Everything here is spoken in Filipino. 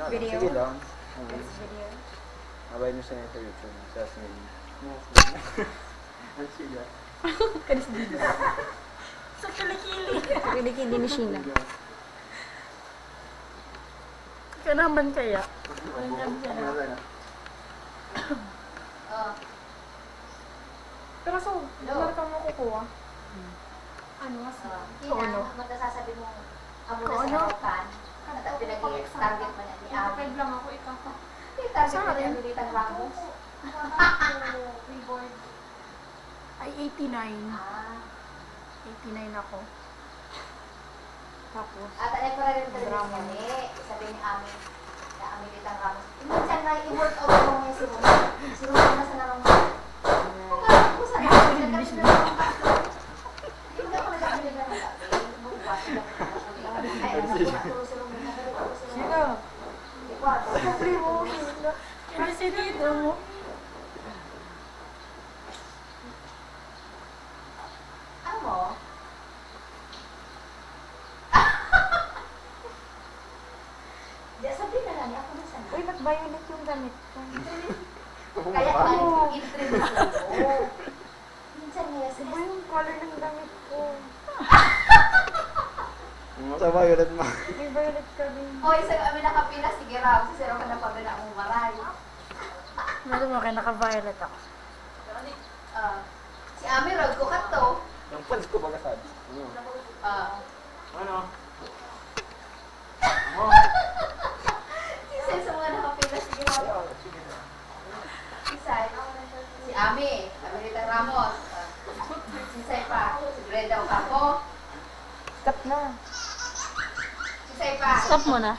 Video? Sige lang. This video? Abay mo siya sa YouTube. Sa Smiley. Ang sila. Kanis dito. Sa kilikili. Sa kilikili ni Sheena. Ikaw naman kaya? Pero so, wala kang makukuha. Ano mas? Ano? Magsasabi mo, amo na sa karokan. At pinag-target mo niya ni Abi. lang ako, ikaw pa. Target mo niya Militan Ramos. Reward. Ay, 89. Ah. 89 ako. Tapos, At ano ko rin ito ni sabi ni Ami na Militan Ramos. Minsan na i-work out mo ngayon si Roma. Si Roma na sa namang kung gano'n ko sa namin, nagkakit na naman tatlo. Hindi ako nagkakit na naman tatlo. Bukas na ay, anak ko natulong-sulong mo na. sino? Pobre mo. Kasi dito mo. Ano mo? Di, sabihin na lang, ako na sana. Uy, nag-violet yung damit ko. Kaya tayo in-trim na lang. Minsan nga sa Iba yung color ng damit ko. Sa violet mo. May violet ka din. O, isang kami nakapila, sige raw, kasi siro ka na pa na ang umaray. Ano mo, kaya naka-violet ako. Si Ami, road ko ka to. Yung fans ko baga sabi. Ano? Si Sai sa mga nakapila, sige raw. Si Sai, si Ami, Abilita Ramos. Si Sai pa, si Brenda Ocampo. Stop na. Si Sai pa. Stop mo na.